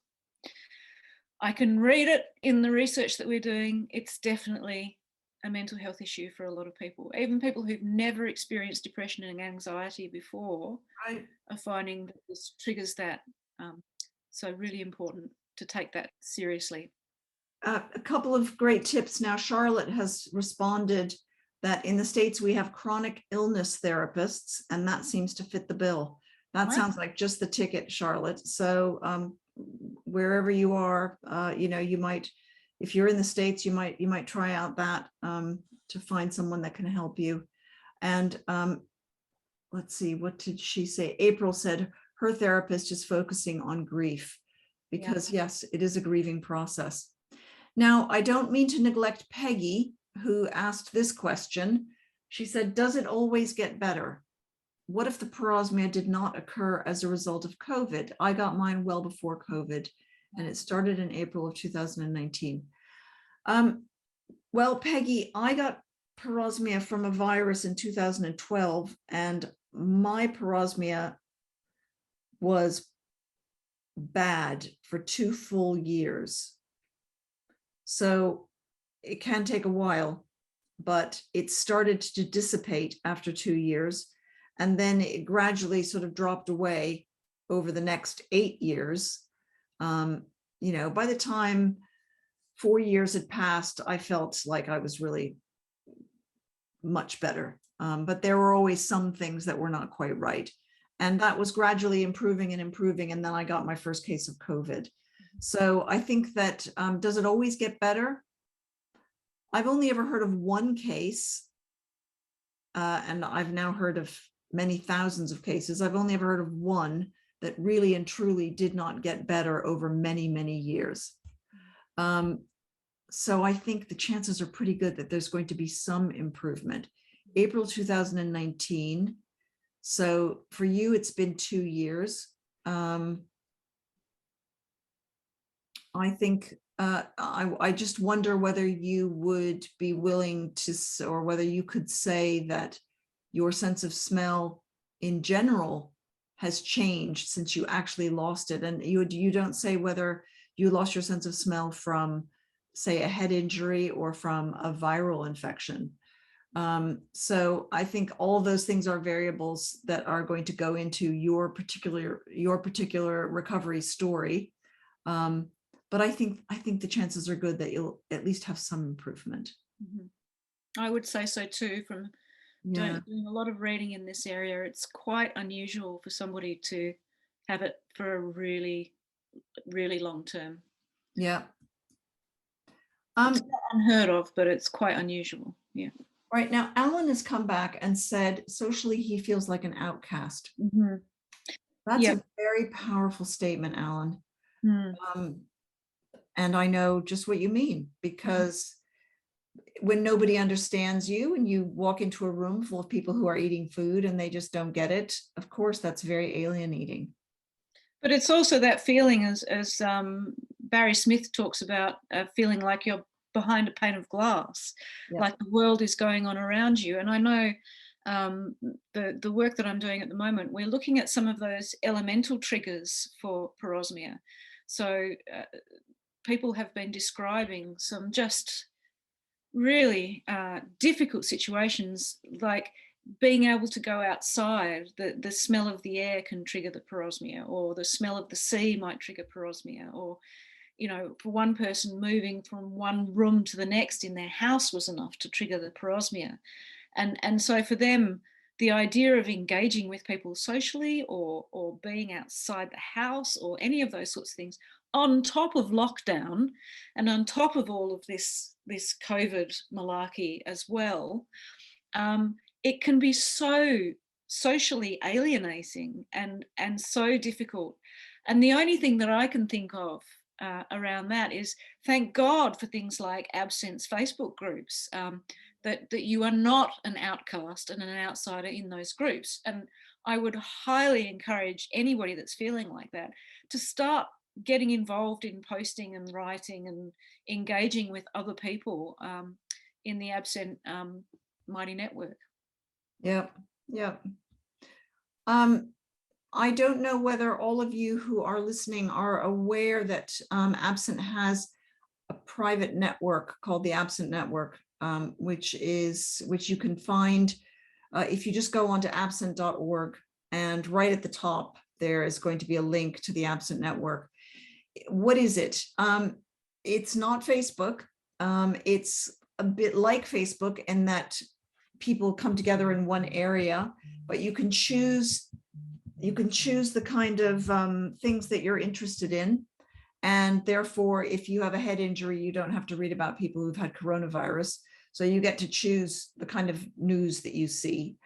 I can read it in the research that we're doing. It's definitely a mental health issue for a lot of people. Even people who've never experienced depression and anxiety before are finding that this triggers that. So really important to take that seriously. a couple of great tips. Now, Charlotte has responded that in the States, we have chronic illness therapists, and that seems to fit the bill. That sounds like just the ticket, Charlotte. So wherever you are, you might, if you're in the States, you might try out that to find someone that can help you. And let's see, what did she say? April said her therapist is focusing on grief because yes, it is a grieving process. Now, I don't mean to neglect Peggy, who asked this question. She said, does it always get better? What if the parosmia did not occur as a result of COVID? I got mine well before COVID, and it started in April of 2019. Well, Peggy, I got parosmia from a virus in 2012, and my parosmia was bad for 2 full years. So it can take a while, but it started to dissipate after 2 years. And then it gradually sort of dropped away over the next 8 years. By the time 4 years had passed, I felt like I was really much better. But there were always some things that were not quite right. And that was gradually improving and improving. And then I got my first case of COVID. So I think that, does it always get better? I've only ever heard of one case, and I've now heard of many thousands of cases. I've only ever heard of one that really and truly did not get better over many, many years. So I think the chances are pretty good that there's going to be some improvement. April 2019. So for you, it's been 2 years. I think I just wonder whether you would be willing to, or whether you could say that your sense of smell in general has changed since you actually lost it. And you don't say whether you lost your sense of smell from, say, a head injury or from a viral infection. So I think all those things are variables that are going to go into your particular recovery story. But I think the chances are good that you'll at least have some improvement. Mm-hmm. I would say so too, from doing a lot of reading in this area. It's quite unusual for somebody to have it for a really, really long term. Yeah. It's not unheard of, but it's quite unusual. Yeah. Right now, Alan has come back and said socially he feels like an outcast. Mm-hmm. That's a very powerful statement, Alan. Mm. And I know just what you mean, because when nobody understands you and you walk into a room full of people who are eating food and they just don't get it, of course, that's very alienating. But it's also that feeling, as Barry Smith talks about, feeling like you're behind a pane of glass, like the world is going on around you. And I know the work that I'm doing at the moment, we're looking at some of those elemental triggers for parosmia. So people have been describing some just really difficult situations, like being able to go outside. The smell of the air can trigger the parosmia, or the smell of the sea might trigger parosmia, or for one person, moving from one room to the next in their house was enough to trigger the parosmia. And so for them, the idea of engaging with people socially, or being outside the house, or any of those sorts of things, on top of lockdown and on top of all of this COVID malarkey as well, it can be so socially alienating and so difficult. And the only thing that I can think of around that is, thank God for things like Absence Facebook groups, that you are not an outcast and an outsider in those groups. And I would highly encourage anybody that's feeling like that to start getting involved in posting and writing and engaging with other people in the Absent Mighty Network. Yeah. I don't know whether all of you who are listening are aware that Absent has a private network called the Absent Network, which you can find if you just go onto absent.org, and right at the top there is going to be a link to the Absent Network. What is it? It's not Facebook. It's a bit like Facebook in that people come together in one area, but you can choose the kind of things that you're interested in. And therefore, if you have a head injury, you don't have to read about people who've had coronavirus. So you get to choose the kind of news that you see.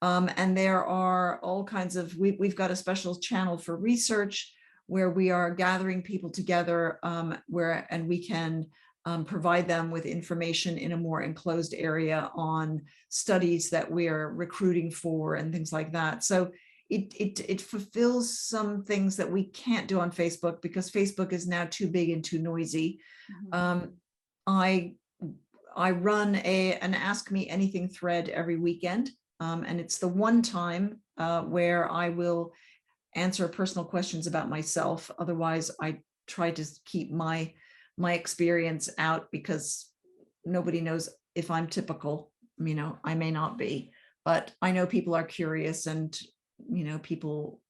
And there are all kinds of, we've got a special channel for research where we are gathering people together and we can provide them with information in a more enclosed area on studies that we are recruiting for and things like that. So it fulfills some things that we can't do on Facebook because Facebook is now too big and too noisy. I run an Ask Me Anything thread every weekend, and it's the one time where I will answer personal questions about myself. Otherwise, I try to keep my experience out because nobody knows if I'm typical. You know, I may not be, but I know people are curious and people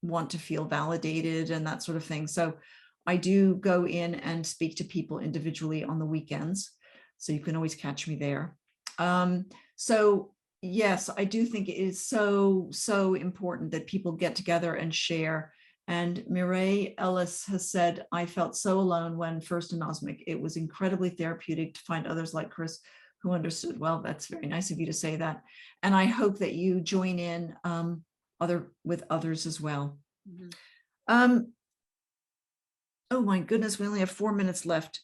want to feel validated and that sort of thing. So I do go in and speak to people individually on the weekends. So you can always catch me there. So yes, I do think it is so important that people get together and share. And Mireille Ellis has said, I felt so alone when first anosmic. It was incredibly therapeutic to find others like Chris who understood. Well, that's very nice of you to say that. And I hope that you join in with others as well. Oh my goodness, we only have 4 minutes left.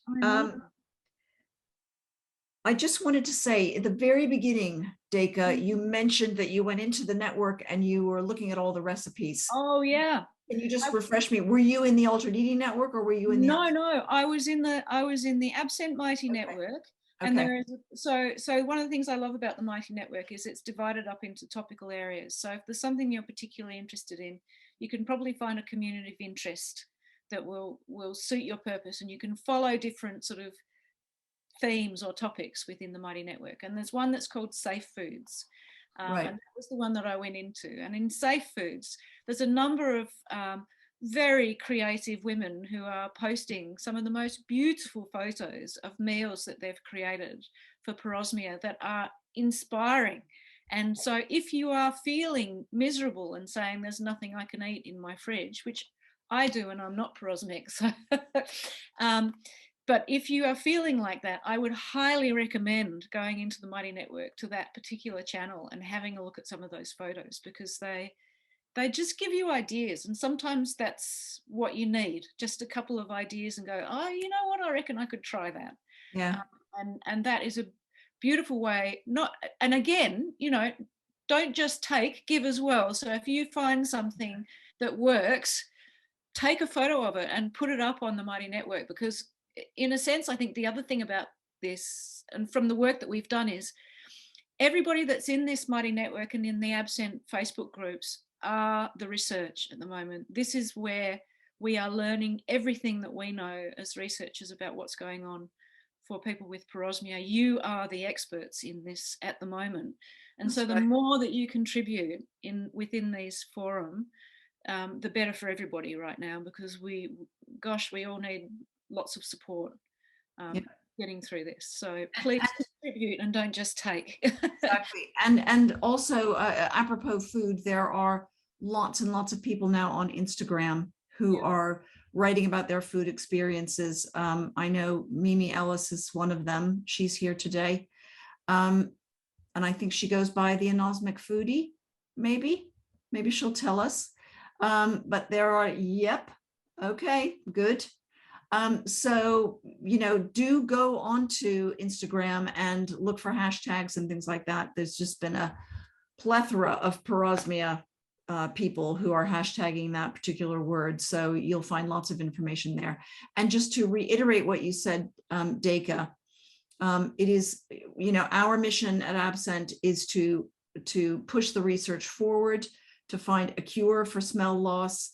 I just wanted to say at the very beginning, Duika, you mentioned that you went into the network and you were looking at all the recipes. Oh yeah. Can you just refresh me? Were you in the Altered Eating Network or were you in the? No, I was in the Absent Mighty Network. And there is so one of the things I love about the Mighty Network is it's divided up into topical areas. So if there's something you're particularly interested in, you can probably find a community of interest that will suit your purpose, and you can follow different sort of themes or topics within the Mighty Network. And there's one that's called Safe Foods. And that was the one that I went into. And in Safe Foods, there's a number of very creative women who are posting some of the most beautiful photos of meals that they've created for parosmia that are inspiring. And so if you are feeling miserable and saying there's nothing I can eat in my fridge, which I do, and I'm not parosmic, so but if you are feeling like that, I would highly recommend going into the Mighty Network to that particular channel and having a look at some of those photos, because they just give you ideas. And sometimes that's what you need, just a couple of ideas and go, oh, you know what, I reckon I could try that. Yeah. And that is a beautiful way, and again, don't just take, give as well. So if you find something that works, take a photo of it and put it up on the Mighty Network, because in a sense, I think the other thing about this, and from the work that we've done, is everybody that's in this Mighty Network and in the Absent Facebook groups are the research at the moment. This is where we are learning everything that we know as researchers about what's going on for people with parosmia. You are the experts in this at the moment. And so the more that you contribute within these forum, the better for everybody right now, because we all need lots of support getting through this. So please contribute and don't just take. Exactly. And also apropos food, there are lots and lots of people now on Instagram who are writing about their food experiences. I know Mimi Ellis is one of them. She's here today. And I think she goes by the Anosmic Foodie, maybe she'll tell us. But there are, okay, good. So, do go onto Instagram and look for hashtags and things like that. There's just been a plethora of parosmia people who are hashtagging that particular word. So you'll find lots of information there. And just to reiterate what you said, Duika, it is, our mission at Absent is to push the research forward, to find a cure for smell loss.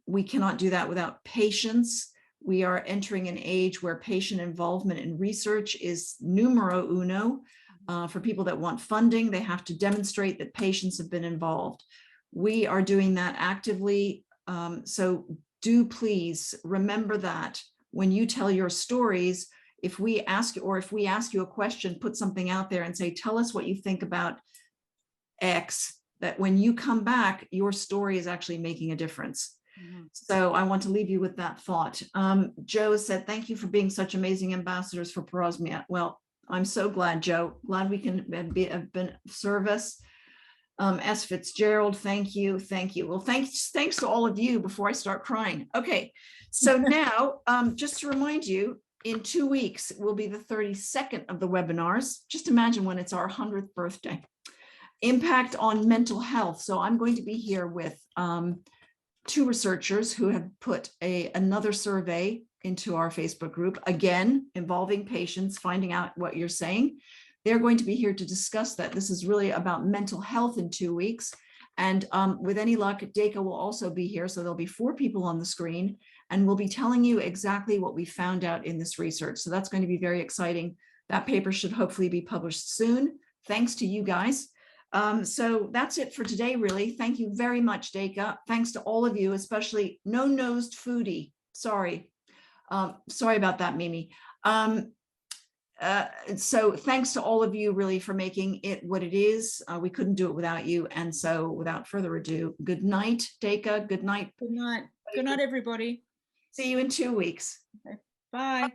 We cannot do that without patience. We are entering an age where patient involvement in research is numero uno. For people that want funding, they have to demonstrate that patients have been involved. We are doing that actively. So do please remember that when you tell your stories, if we ask you a question, put something out there and say, tell us what you think about X, that when you come back, your story is actually making a difference. So I want to leave you with that thought. Joe said, thank you for being such amazing ambassadors for parosmia. Well, I'm so glad, Joe. Glad we can have been of service. S. Fitzgerald, thank you. Thank you. Well, thanks to all of you before I start crying. Okay, so now just to remind you, in 2 weeks will be the 32nd of the webinars. Just imagine when it's our 100th birthday. Impact on mental health. So I'm going to be here with 2 researchers who have put another survey into our Facebook group, again, involving patients, finding out what you're saying. They're going to be here to discuss that. This is really about mental health in 2 weeks. And with any luck, Duika will also be here. So there'll be 4 people on the screen, and we'll be telling you exactly what we found out in this research. So that's going to be very exciting. That paper should hopefully be published soon. Thanks to you guys. So that's it for today, really. Thank you very much, Duika. Thanks to all of you, especially no-nosed foodie. Sorry. Sorry about that, Mimi. So thanks to all of you really for making it what it is. We couldn't do it without you. And so without further ado, good night, Duika. Good night. Good night. Good night, everybody. See you in 2 weeks. Okay. Bye.